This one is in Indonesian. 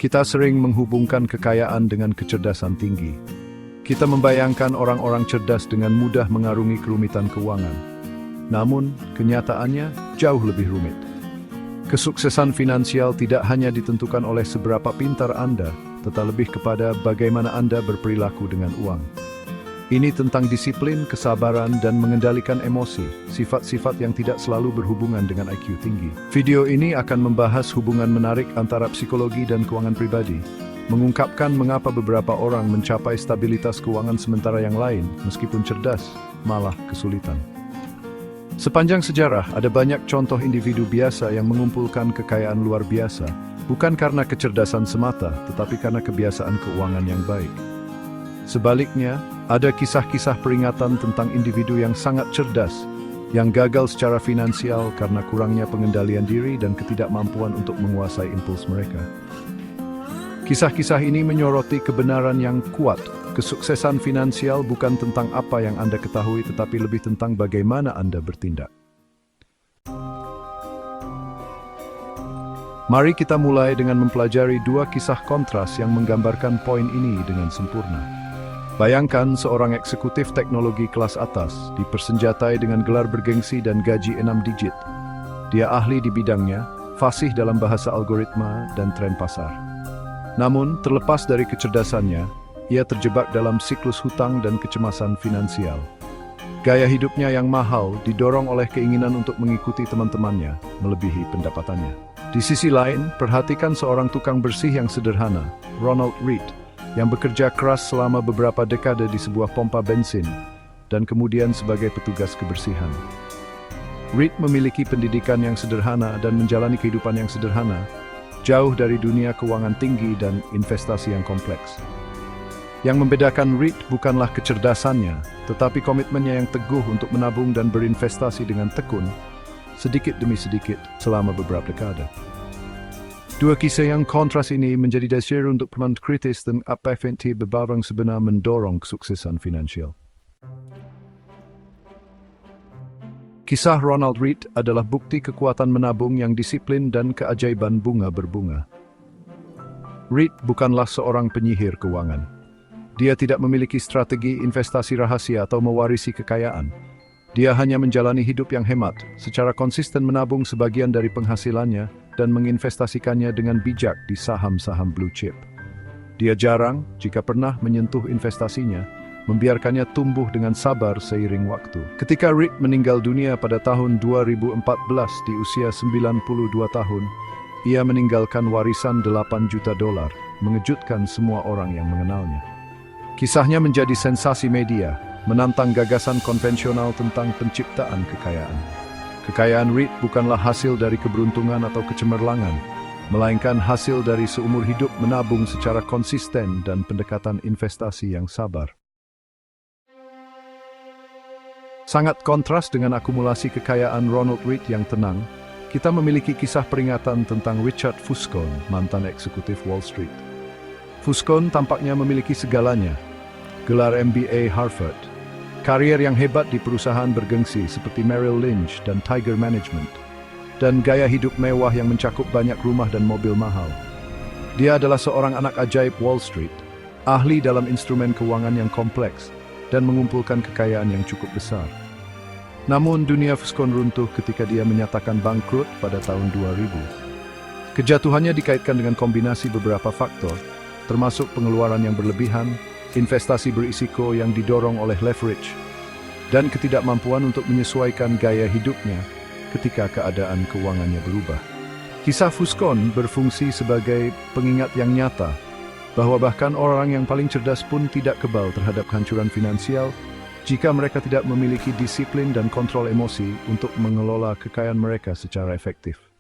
Kita sering menghubungkan kekayaan dengan kecerdasan tinggi. Kita membayangkan orang-orang cerdas dengan mudah mengarungi kerumitan keuangan. Namun, kenyataannya jauh lebih rumit. Kesuksesan finansial tidak hanya ditentukan oleh seberapa pintar Anda, tetapi lebih kepada bagaimana Anda berperilaku dengan uang. Ini tentang disiplin, kesabaran, dan mengendalikan emosi, sifat-sifat yang tidak selalu berhubungan dengan IQ tinggi. Video ini akan membahas hubungan menarik antara psikologi dan keuangan pribadi, mengungkapkan mengapa beberapa orang mencapai stabilitas keuangan sementara yang lain, meskipun cerdas, malah kesulitan. Sepanjang sejarah, ada banyak contoh individu biasa yang mengumpulkan kekayaan luar biasa, bukan karena kecerdasan semata, tetapi karena kebiasaan keuangan yang baik. Sebaliknya, ada kisah-kisah peringatan tentang individu yang sangat cerdas, yang gagal secara finansial karena kurangnya pengendalian diri dan ketidakmampuan untuk menguasai impuls mereka. Kisah-kisah ini menyoroti kebenaran yang kuat. Kesuksesan finansial bukan tentang apa yang Anda ketahui, tetapi lebih tentang bagaimana Anda bertindak. Mari kita mulai dengan mempelajari dua kisah kontras yang menggambarkan poin ini dengan sempurna. Bayangkan seorang eksekutif teknologi kelas atas, dipersenjatai dengan gelar bergengsi dan gaji 6 digit. Dia ahli di bidangnya, fasih dalam bahasa algoritma dan tren pasar. Namun, terlepas dari kecerdasannya, ia terjebak dalam siklus hutang dan kecemasan finansial. Gaya hidupnya yang mahal didorong oleh keinginan untuk mengikuti teman-temannya, melebihi pendapatannya. Di sisi lain, perhatikan seorang tukang bersih yang sederhana, Ronald Read, yang bekerja keras selama beberapa dekade di sebuah pompa bensin, dan kemudian sebagai petugas kebersihan. Read memiliki pendidikan yang sederhana dan menjalani kehidupan yang sederhana, jauh dari dunia keuangan tinggi dan investasi yang kompleks. Yang membedakan Read bukanlah kecerdasannya, tetapi komitmennya yang teguh untuk menabung dan berinvestasi dengan tekun, sedikit demi sedikit, selama beberapa dekade. Dua kisah yang kontras ini menjadi dasar untuk pemahaman kritis dan apa efektif beberapa sebenar mendorong kesuksesan finansial. Kisah Ronald Read adalah bukti kekuatan menabung yang disiplin dan keajaiban bunga berbunga. Read bukanlah seorang penyihir keuangan. Dia tidak memiliki strategi investasi rahasia atau mewarisi kekayaan. Dia hanya menjalani hidup yang hemat, secara konsisten menabung sebagian dari penghasilannya dan menginvestasikannya dengan bijak di saham-saham blue chip. Dia jarang, jika pernah, menyentuh investasinya, membiarkannya tumbuh dengan sabar seiring waktu. Ketika Read meninggal dunia pada tahun 2014 di usia 92 tahun, ia meninggalkan warisan $8 juta, mengejutkan semua orang yang mengenalnya. Kisahnya menjadi sensasi media, menantang gagasan konvensional tentang penciptaan kekayaan. Kekayaan Read bukanlah hasil dari keberuntungan atau kecemerlangan, melainkan hasil dari seumur hidup menabung secara konsisten dan pendekatan investasi yang sabar. Sangat kontras dengan akumulasi kekayaan Ronald Read yang tenang, kita memiliki kisah peringatan tentang Richard Fuscon, mantan eksekutif Wall Street. Fuscon tampaknya memiliki segalanya: gelar MBA Harvard, karier yang hebat di perusahaan bergengsi seperti Merrill Lynch dan Tiger Management, dan gaya hidup mewah yang mencakup banyak rumah dan mobil mahal. Dia adalah seorang anak ajaib Wall Street, ahli dalam instrumen keuangan yang kompleks, dan mengumpulkan kekayaan yang cukup besar. Namun dunia Fuscon runtuh ketika dia menyatakan bangkrut pada tahun 2000. Kejatuhannya dikaitkan dengan kombinasi beberapa faktor, termasuk pengeluaran yang berlebihan, investasi berisiko yang didorong oleh leverage, dan ketidakmampuan untuk menyesuaikan gaya hidupnya ketika keadaan keuangannya berubah. Kisah Fuscon berfungsi sebagai pengingat yang nyata bahwa bahkan orang yang paling cerdas pun tidak kebal terhadap kehancuran finansial jika mereka tidak memiliki disiplin dan kontrol emosi untuk mengelola kekayaan mereka secara efektif.